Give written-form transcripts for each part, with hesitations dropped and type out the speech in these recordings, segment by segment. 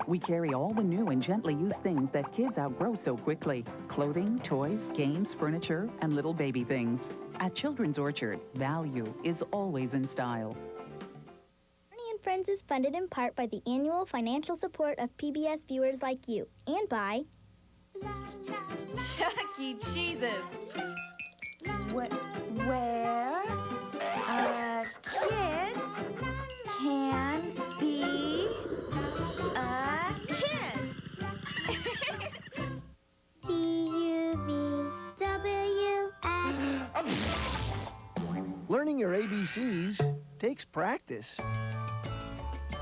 We carry all the new and gently used things that kids outgrow so quickly. Clothing, toys, games, furniture, and little baby things. At Children's Orchard, value is always in style. Barney and Friends is funded in part by the annual financial support of PBS viewers like you, and by Chuck E. Cheese's. Where a kid can be a kid. T-U-V-W-X. Learning your ABCs takes practice.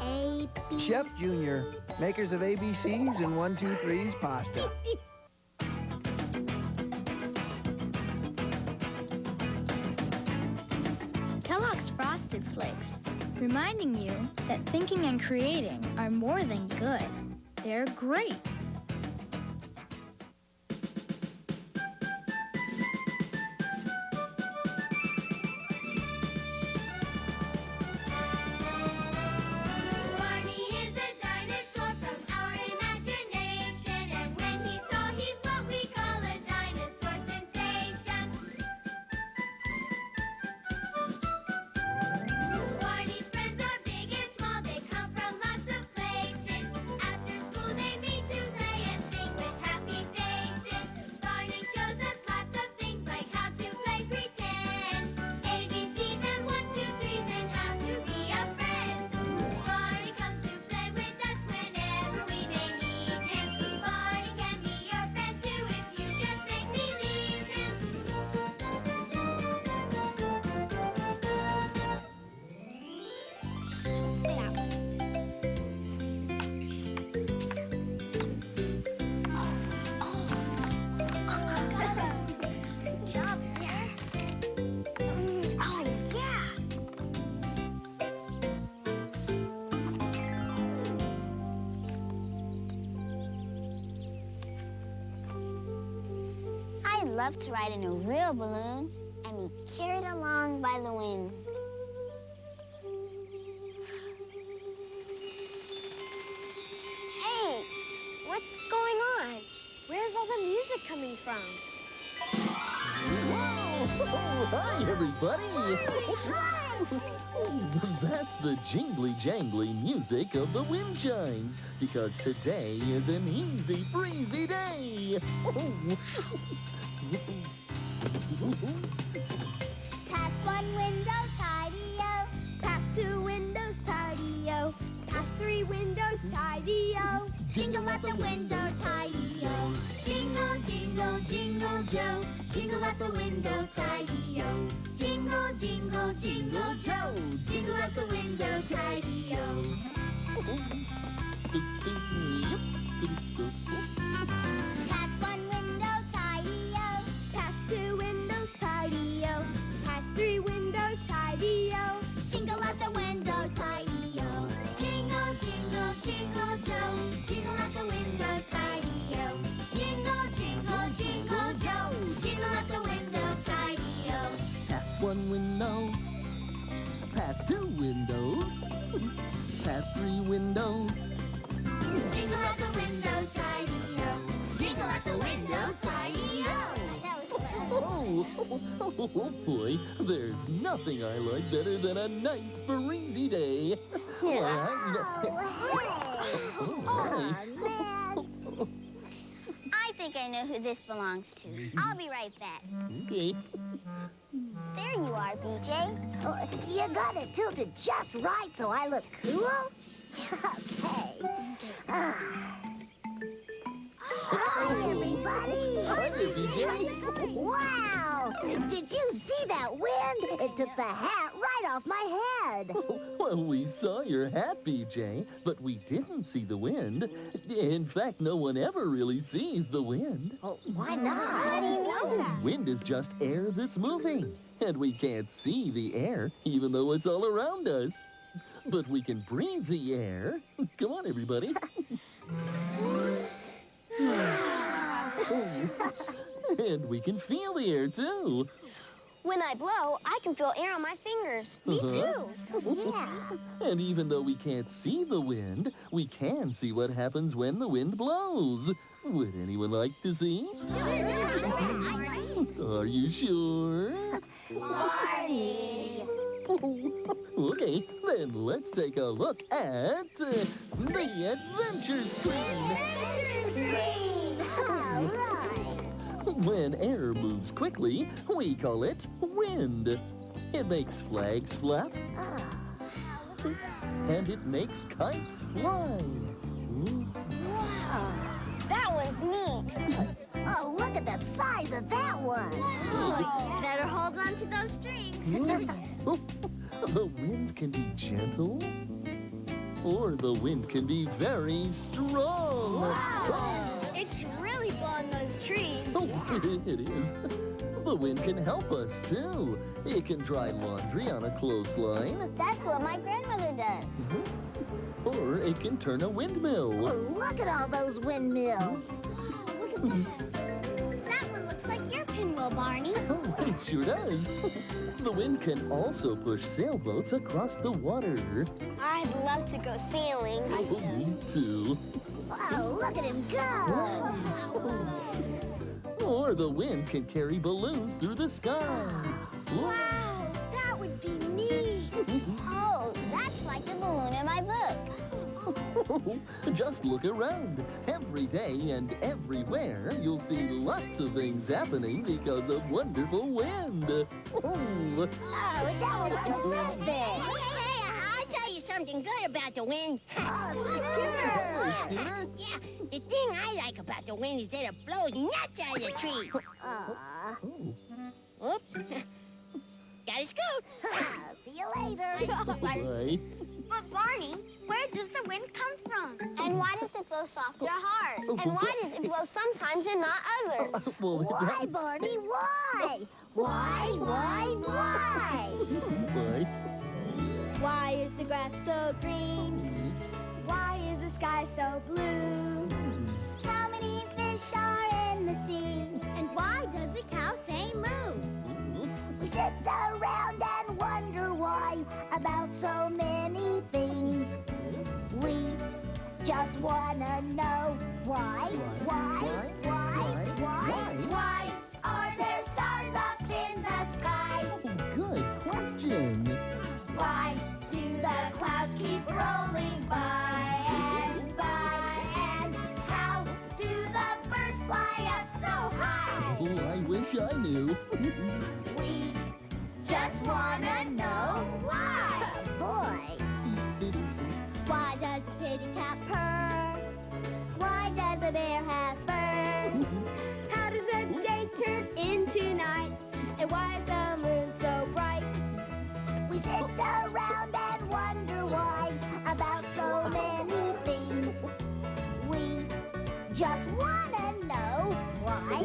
A-B. Chef Junior, makers of ABCs and 1, 2, 3's pasta. Kellogg's Frosted Flakes, reminding you that thinking and creating are more than good. They're great. Barney is a dinosaur from our imagination, and when he saw, he's what we call a dinosaur sensation. Barney's friends are big and small, they come from lots of places. After school they meet to play and sing with happy faces. Barney shows us lots of things like how to play pretend, ABCs and 1, 2, 3s, and how to be a friend. Barney comes to play with us whenever we may need him. Barney can be your friend too if you just make believe him. Good job, yes. Oh, yeah. I'd love to ride in a real balloon and be carried along by the wind. Hey, what's going on? Where's all the music coming from? Whoa! Hi, everybody! That's the jingly jangly music of the wind chimes, because today is an easy breezy day. Pass one window, tidy-o. Pass two windows, tidy-o. Pass three windows, tidy-o. Jingle at the window, tidy-o. Jingle, jingle, jingle Joe. Jingle at the window, tidy-o. Jingle, jingle, jingle Joe. Jingle at the window, tidy-o. Pass one window, tidy-o. Pass two windows, tidy-o. Pass three windows, tidy-o. Jingle at the window, tidy-o. Jingle, jingle, jingle Joe. Jingle at the window, tidy-o. Jingle, jingle, jingle Joe. Jingle at the window, tidy-o. Pass one window, pass two windows, pass three windows. Jingle at the window, tidy-o. Jingle at the window, tidy-o. Oh, boy, there's nothing I like better than a nice breezy day. I think I know who this belongs to. I'll be right back. Okay. There you are, BJ. Oh, you got it tilted just right so I look cool? Okay. Hi, everybody. Hi there, BJ. Wow! Did you see that wind? It took the hat right off my head. Well, we saw your hat, BJ, but we didn't see the wind. In fact, no one ever really sees the wind. Oh, why not? How do you know that? Wind is just air that's moving, and we can't see the air, even though it's all around us. But we can breathe the air. Come on, everybody. And we can feel the air, too. When I blow, I can feel air on my fingers. Me too. Yeah. And even though we can't see the wind, we can see what happens when the wind blows. Would anyone like to see? Are you sure? Barney. Okay, then let's take a look at the adventure screen. All right. When air moves quickly, we call it wind. It makes flags flap, and it makes kites fly. Wow. That one's neat. Oh, look at the size of that one. Better hold on to those strings. The wind can be gentle, or the wind can be very strong. It's really blowing those trees. Oh, it is. The wind can help us, too. It can dry laundry on a clothesline, That's what my grandmother does. or it can turn a windmill. Oh, look at all those windmills. Look at that. That one looks like your pinwheel, Barney. Oh, it sure does. The wind can also push sailboats across the water. I'd love to go sailing. Oh, me too. Wow, look at him go. Or the wind can carry balloons through the sky. Wow, that would be neat. Oh, that's like the balloon in my book. Just look around. Every day and everywhere, you'll see lots of things happening because of wonderful wind. Oh, that was terrific. Hey, I'll tell you something good about the wind. Oh, Scooter? Yeah, the thing I like about the wind is that it blows nuts out of the trees. Aw. Oh, Oops. Gotta scoot. See you later. bye. But Barney, where does the wind come from? And why does it blow soft or hard? And why does it blow sometimes and not others? Well, Why, Barney, why? Why? Bye. Why is the grass so green? Why is the sky so blue? How many fish are in the sea? And why does the cow say moo? We sit around and wonder why about so many things. We just wanna know why are there stars up in the sky? Good question. Why do the clouds keep rolling by and how do the birds fly up so high? Oh, I wish I knew. We just wanna know why. Boy. Why does the kitty cat purr? Why does the bear have fur? How does the day turn into night? And why is the moon so bright? We sit around and wonder why about so many things. We just wanna know why.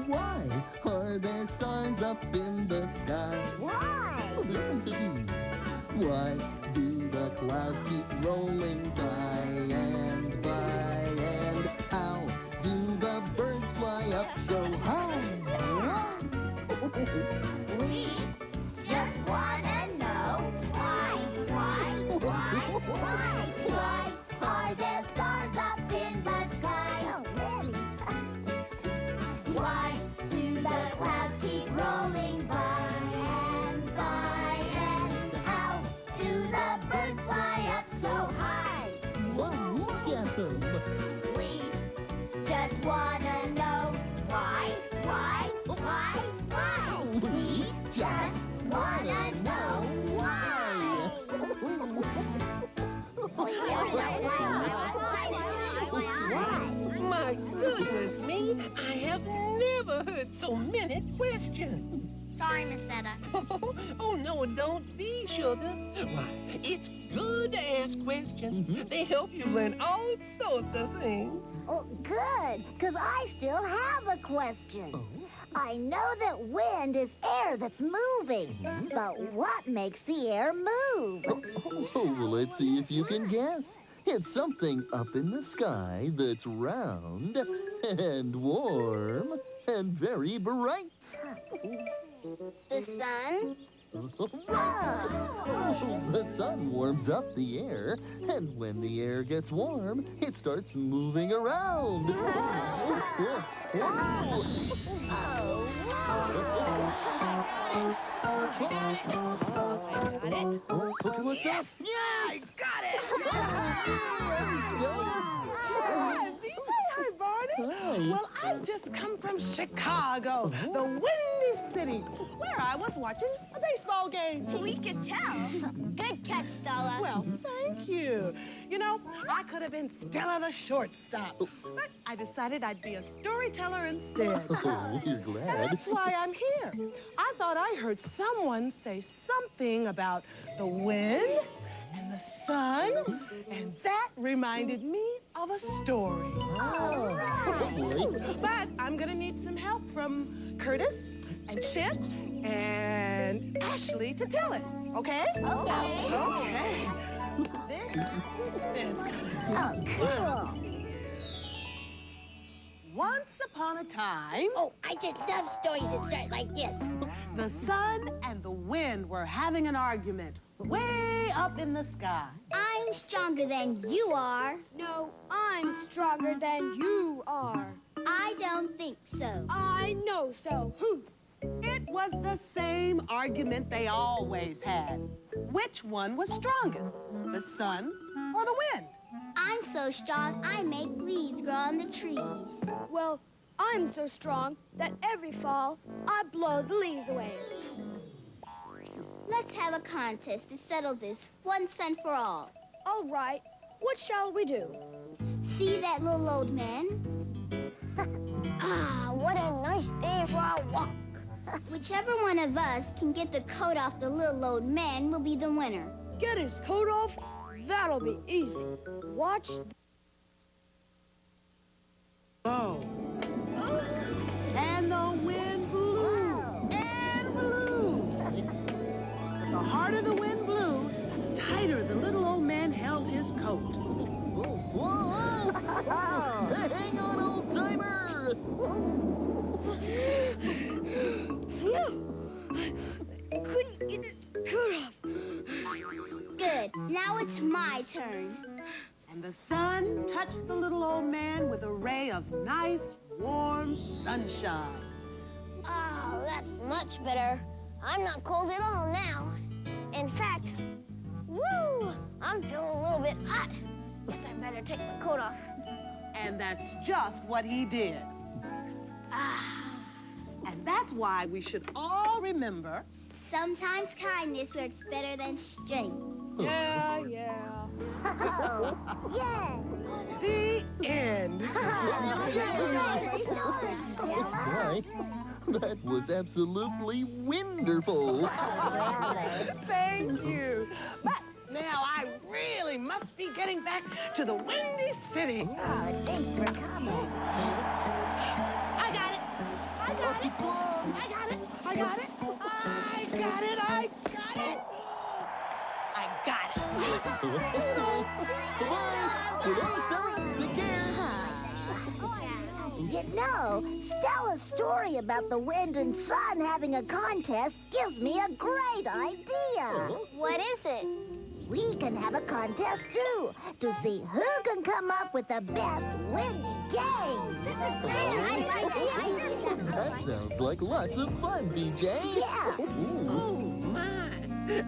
Why are there stars up in the sky? Why? Why do the clouds keep rolling by and how do the birds fly up so high? We just wanna know why are there stars up in the sky? Why do the clouds keep rolling by and how do the birds fly up so high? Wow, look at them. We just wanna know why. We just wanna know why. My goodness me, I have never heard so many questions. Sorry, Miss Etta. Oh, no, don't be, sugar. Why, it's good to ask questions. They help you learn all sorts of things. Oh, good, because I still have a question. I know that wind is air that's moving, but what makes the air move? Well, let's see if you can guess. It's something up in the sky that's round and warm and very bright. The sun? The sun warms up the air, and when the air gets warm, it starts moving around. Okay, what's up? I got it! Hi, BJ. Hi, Barney. Hi. Well, I've just come from Chicago, the Windy City, where I was watching a baseball game. We could tell. Good catch, Stella. Well, thank you. You know, I could have been Stella the shortstop, but I decided I'd be a storyteller instead. Oh, you're And glad. that's why I'm here. I thought I heard someone say something about the wind and the sun, and that reminded me of a story. Oh, boy. But I'm gonna need some help from Curtis and Chip and Ashley to tell it, okay? Okay. Okay. This Oh, cool. Once upon a time, Oh, I just love stories that start like this. the sun and the wind were having an argument way up in the sky. I'm stronger than you are. No, I'm stronger than you are. I don't think so. I know so. It was the same argument they always had. Which one was strongest, the sun or the wind? I'm so strong, I make leaves grow on the trees. Well, I'm so strong that every fall I blow the leaves away. Let's have a contest to settle this once and for all. All right, what shall we do? See that little old man? Ah, what a nice day for a walk. Whichever one of us can get the coat off the little old man will be the winner. Get his coat off? That'll be easy. Watch. Oh. And the wind blew and blew. But the harder the wind blew, the tighter the little old man held his coat. Whoa! Hang on, old timer! Couldn't get his coat off. Good. Now it's my turn. And the sun touched the little old man with a ray of nice, warm sunshine. Oh, that's much better. I'm not cold at all now. In fact, woo, I'm feeling a little bit hot. Guess I better take my coat off. And that's just what he did. And that's why we should all remember. Sometimes kindness works better than strength. Yeah. The end. Right. That was absolutely wonderful. Thank you. But now I really must be getting back to the Windy City. Thanks for coming. I got it. I got it. I got it. I got it. I got it. I got it. I got it. Bye-bye. Today, Stella, take care. You know, Stella's story about the wind and sun having a contest gives me a great idea. What is it? We can have a contest, too, to see who can come up with the best windy game. I like it. That sounds like lots of fun, BJ. Yeah. Oh, my.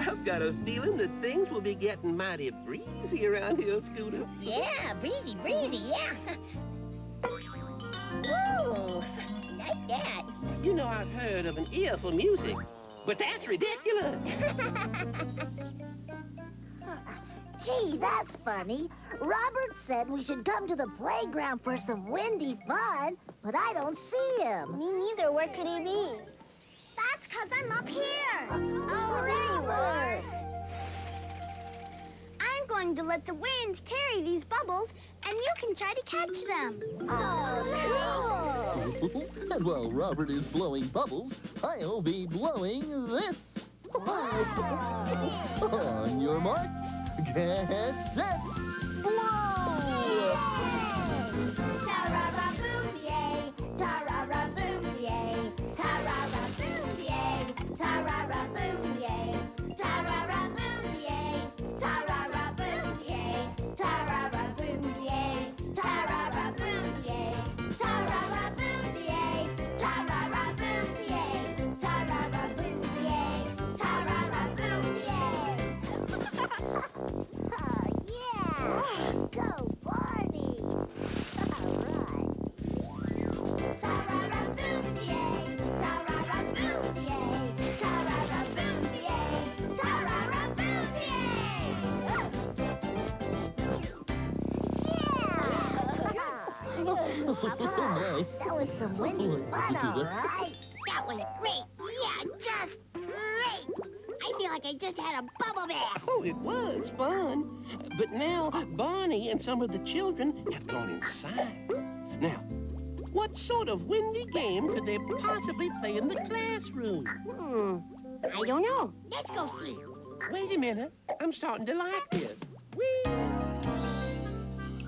I've got a feeling that things will be getting mighty breezy around here, Scooter. Yeah, breezy, yeah. Woo, like that. You know, I've heard of an ear for music, but that's ridiculous. Gee, that's funny. Robert said we should come to the playground for some windy fun, but I don't see him. Me neither. Where could he be? That's 'cause I'm up here. Oh, there you are. I'm going to let the wind carry these bubbles, and you can try to catch them. Oh, cool. And while Robert is blowing bubbles, I'll be blowing this. On your marks, get set, blow! Ta-ra-ra-boom, yay! Ta-ra-ra-boom, Oh, yeah. Go, Barney. All right. Ta-ra-ra-boom, yay! Ta-ra-ra-boom, yay! Ta-ra-ra-boom, yay! Ta-ra-ra-boom, Yeah. That was some windy fun, all Computer. right. That was great. Yeah, just great. I feel like I just had a bubble bath. Oh, it was fun. But now Barney and some of the children have gone inside. Now, what sort of windy game could they possibly play in the classroom? I don't know. Let's go see. Wait a minute. I'm starting to like this. Whee!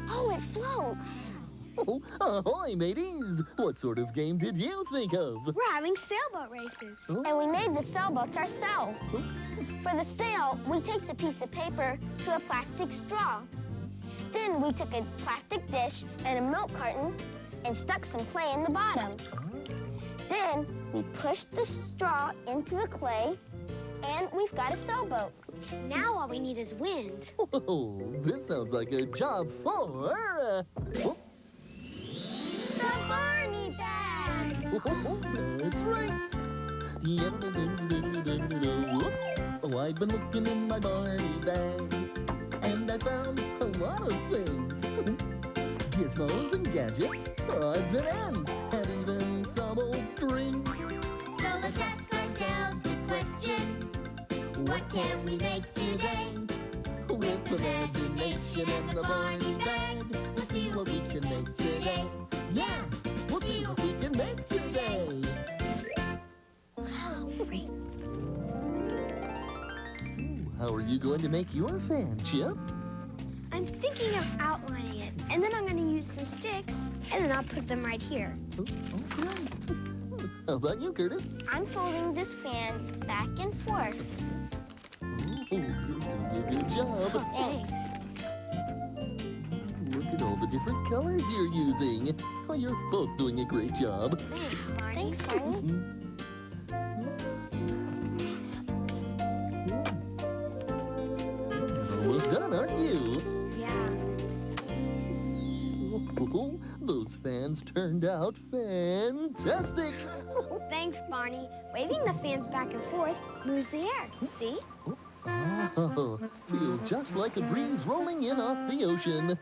Oh, it floats. Oh, ahoy, mateys! What sort of game did you think of? We're having sailboat races. Oh. And we made the sailboats ourselves. For the sail, we taped a piece of paper to a plastic straw. Then we took a plastic dish and a milk carton and stuck some clay in the bottom. Then we pushed the straw into the clay, and we've got a sailboat. Now all we need is wind. Oh, this sounds like a job for... oh, The Barney bag! that's right. Oh, I've been looking in my Barney bag, and I found a lot of things. Gizmos and gadgets, odds and ends, and even some old string. So let's ask ourselves the question, what can we make today? With imagination and the Barney bag, we'll see what we can make today. Yeah, we'll see what we can make today. How are you going to make your fan, Chip? I'm thinking of outlining it, and then I'm going to use some sticks, and then I'll put them right here. Oh, okay. How about you, Curtis? I'm folding this fan back and forth. Oh, you're doing a good job. Thanks. Look at all the different colors you're using. Oh, you're both doing a great job. Thanks, Barney. Thanks, Barney. Almost done, aren't you? Yeah. Oh, those fans turned out fantastic. Thanks, Barney. Waving the fans back and forth moves the air. See? Oh, feels just like a breeze rolling in off the ocean.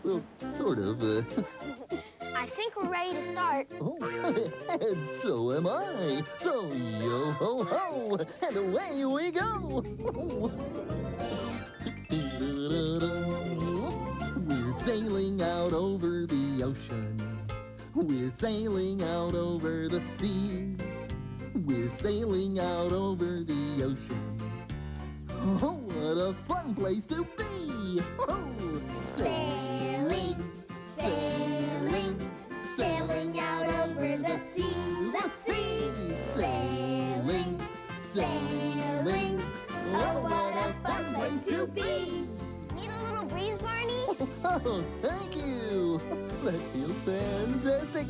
Well, sort of. I think we're ready to start. Oh, and so am I. So yo ho ho, and away we go. We're sailing out over the ocean. We're sailing out over the sea. We're sailing out over the ocean. Oh, what a fun place to be! Oh, Sailing, sailing, sailing out over the sea, the sea. Sailing, sailing, oh, what a fun place to be. Need a little breeze, Barney? oh, thank you! That feels fantastic.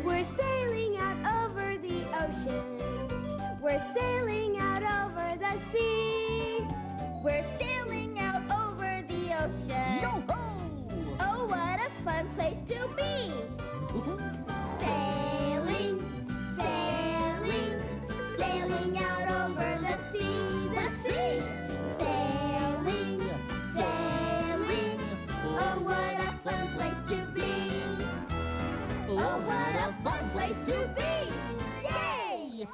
We're sailing out over the ocean. We're sailing out over the sea. We're sailing out over the ocean. Yo-ho! Oh, what a fun place to be. Sailing, sailing, sailing out over the sea, the sea. Sailing, sailing, oh, what a fun place to be. Oh, what a fun place to be. Yay!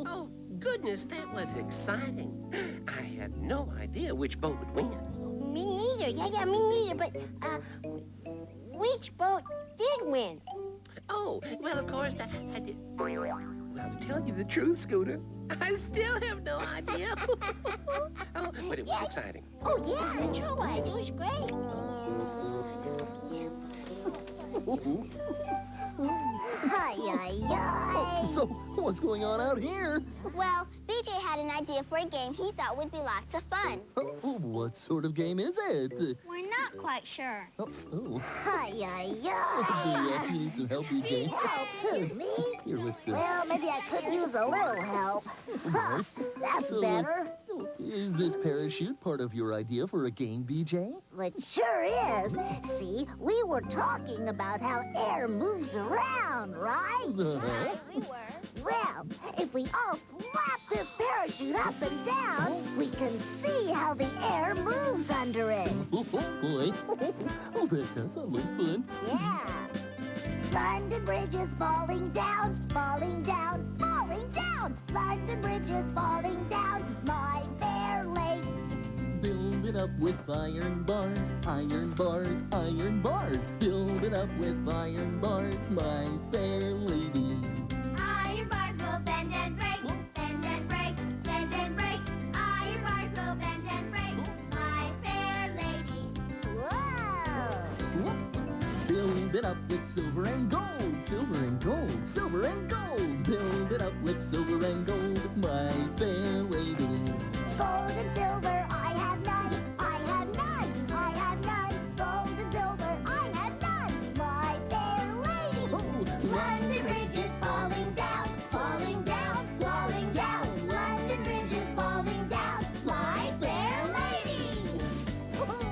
Oh, goodness, that was exciting. I had no idea which boat would win. Me neither. Yeah, me neither. But, which boat did win? Oh, well, of course, I did. Well, to tell you the truth, Scooter, I still have no idea. Oh, but it was exciting. Oh, yeah, it sure was. It was great. Ay, ay, ay. So, what's going on out here? Well, BJ had an idea for a game he thought would be lots of fun. Oh, what sort of game is it? We're not quite sure. Oh. Hi-ya-ya. Do you need some help, BJ? Help? Who, me? Here, let's Well, maybe I could use a little help. Huh, that's So, better. Is this parachute part of your idea for a game, BJ? It sure is. See, we were talking about how air moves around, right? Uh-huh. We were. Well, if we all flap this parachute up and down, we can see how the air moves under it. Oh, boy. Oh, that does sound like fun. Yeah. London Bridge is falling down, falling down, falling down. London Bridge is falling down, my fair lady. Build it up with iron bars, iron bars, iron bars. Build it up with iron bars, my fair lady. Iron bars will bend and break, bend and break, bend and break. Iron bars will bend and break, my fair lady. Whoa! Build it up with silver and gold, silver and gold, silver and gold. Build it up with silver and gold, my fair lady. Gold and silver, I have none, I have none, I have none. Gold and silver, I have none, my fair lady. London Bridge is falling down, falling down, falling down. London Bridge is falling down, my fair lady. Good one.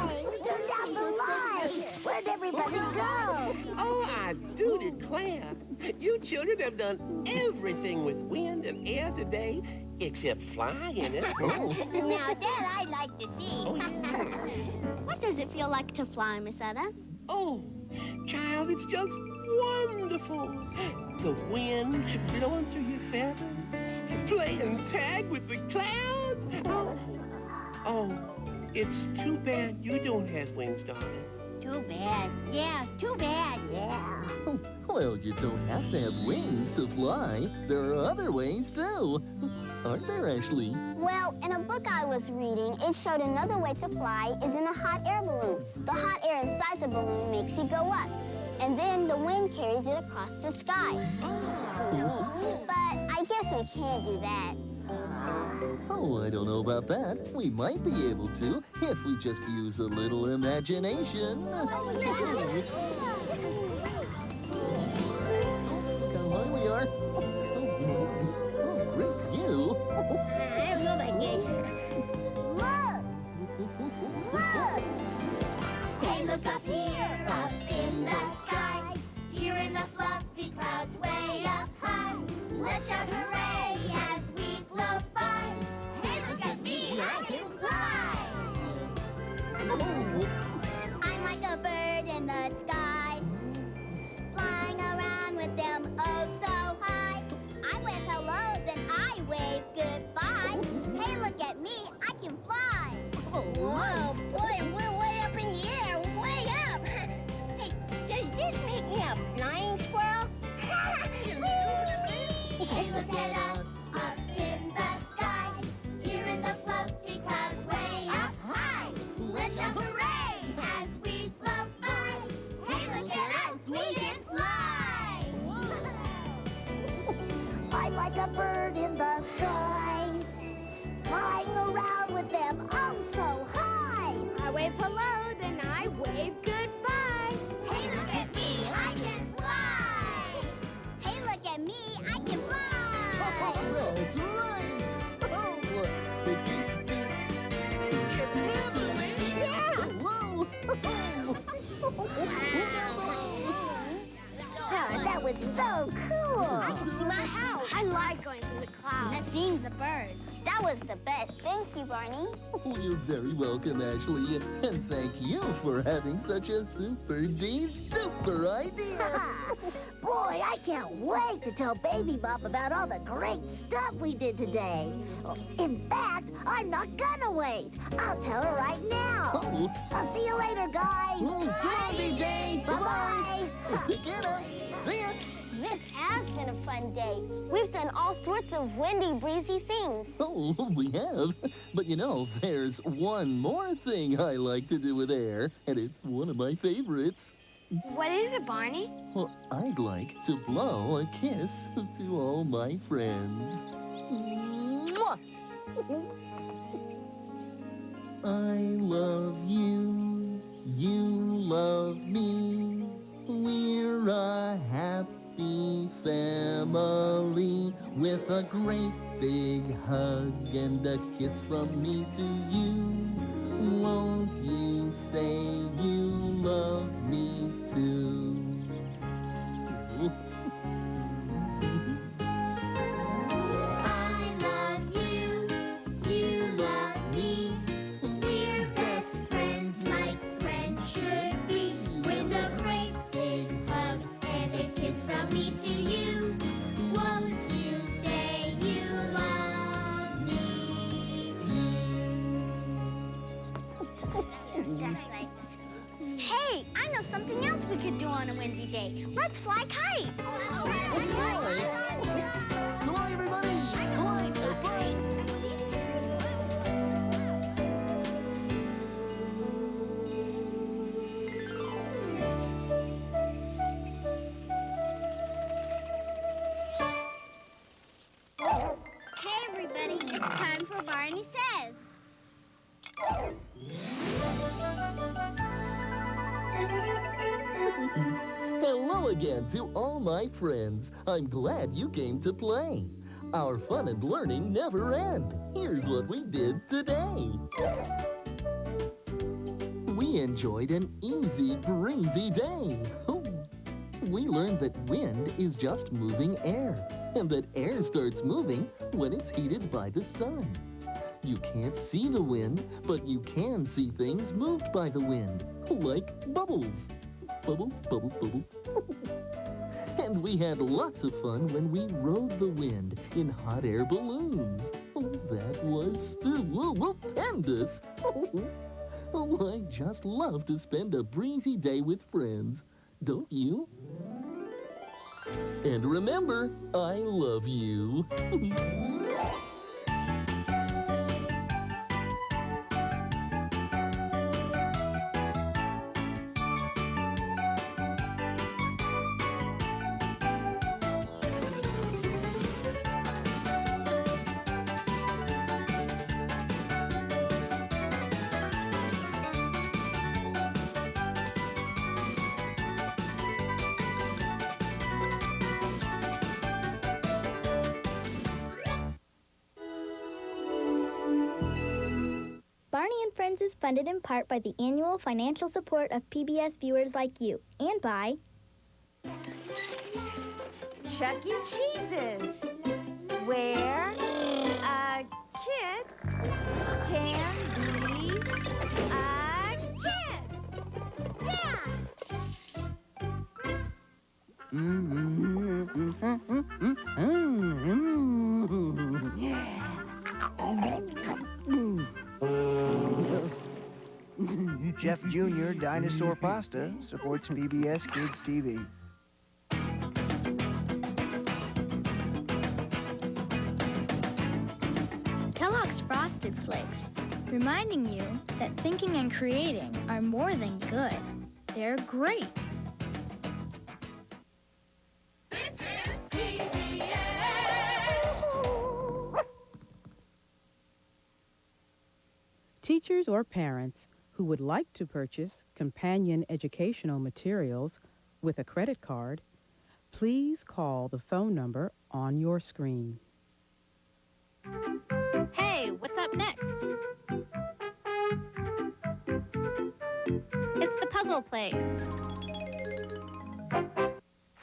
Hey, who turned out the lights? Where'd everybody go? Oh, I do declare, you children have done everything with wind and air today, except flying in it. Now, that I'd like to see. Oh, yeah. What does it feel like to fly, Miss Etta? Oh, child, it's just wonderful. The wind blowing through your feathers, playing tag with the clouds. Oh, it's too bad you don't have wings, darling. Too bad. Yeah, too bad. Yeah. Well, you don't have to have wings to fly. There are other ways, too. Aren't there, Ashley? Well, in a book I was reading, it showed another way to fly is in a hot air balloon. The hot air inside the balloon makes you go up, and then the wind carries it across the sky. But I guess we can't do that. Oh, I don't know about that. We might be able to if we just use a little imagination. How high we are. Oh, great view. I don't know about this. Look! Hey, look up here, up in the sky. Here in the fluffy clouds way up high. Let's shout hooray as we float by. Hey, look at me, I can fly. I'm like a bird in the sky, flying around with them oh so high. I wave hello, then I wave goodbye. Hey, look at me, I can fly. Whoa, boy, we're way up in the air, way up. Hey, does this make me a flying squirrel? Hey, look at us, up in the sky. Here in the fluffy clouds way up high. Let's shout hooray as we float by. Hey, look at us, we can fly. I'm like a bird in the sky, flying around with them oh so high. I wave hello, then I wave goodbye. Hey, look at me, I can fly. Hey, look at me, I can fly. That's right. That was so cool. I can see my house. I like going through the clouds and seeing the birds. That was the best. Thank you, Barney. Oh, you're very welcome, Ashley. And thank you for having such a super idea. Boy, I can't wait to tell Baby Bop about all the great stuff we did today. In fact, I'm not gonna wait. I'll tell her right now. Oh. I'll see you later, guys. Oh, see ya, BJ. Bye-bye. Take care now. See ya. This has been a fun day. We've done all sorts of windy, breezy things. Oh, we have. But you know, there's one more thing I like to do with air, and it's one of my favorites. What is it, Barney? Well, I'd like to blow a kiss to all my friends. Mwah! I love you, you love me. We're a happy family with a great big hug and a kiss from me to you. Won't you say you love me too? I love you, you love me. We're best friends like friends should be. With a great big hug and a kiss from me to you. Won't you say you love me Hey, I know something else we could do on a windy day. Let's fly kites. So long, everybody! Bye! Hey, everybody, it's time for Barney Says. Hello again to all my friends. I'm glad you came to play. Our fun and learning never end. Here's what we did today. We enjoyed an easy, breezy day. We learned that wind is just moving air, and that air starts moving when it's heated by the sun. You can't see the wind, but you can see things moved by the wind, like bubbles. Bubbles, bubbles, bubbles. And we had lots of fun when we rode the wind in hot air balloons. That was stupendous. I just love to spend a breezy day with friends. Don't you? And remember, I love you. Barney and Friends is funded in part by the annual financial support of PBS viewers like you, and by Chuck E. Cheese's, where a kid can be a kid. Jeff Jr. Dinosaur Pasta supports PBS Kids TV. Kellogg's Frosted Flakes, reminding you that thinking and creating are more than good. They're great. Teachers or parents who would like to purchase companion educational materials with a credit card, please call the phone number on your screen. Hey, what's up next? It's the puzzle place.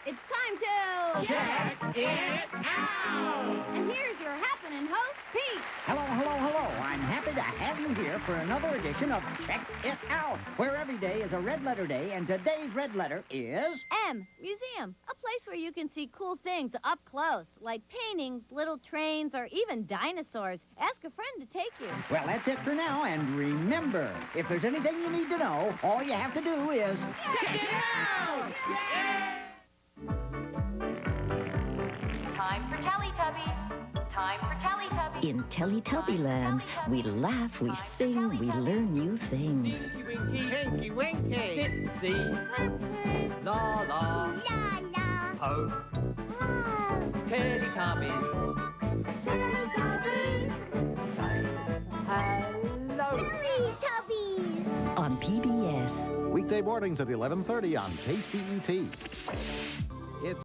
It's time to Check it out! And here's your happening host, Pete. Hello, hello, hello. I'm happy to have you here for another edition of Check It Out, where every day is a red letter day, and today's red letter is... M, museum, a place where you can see cool things up close, like paintings, little trains, or even dinosaurs. Ask a friend to take you. Well, that's it for now, and remember, if there's anything you need to know, all you have to do is... Check it out! Time for Teletubbies. Time for Teletubbies. In Teletubby Land, we laugh, we sing, we learn new things. Winky, winky. Winky, winky. Dipsy. La la. La la. Ho. Ah. Teletubbies. Say hello. Teletubbies. On PBS. Weekday mornings at 11:30 on KCET. It's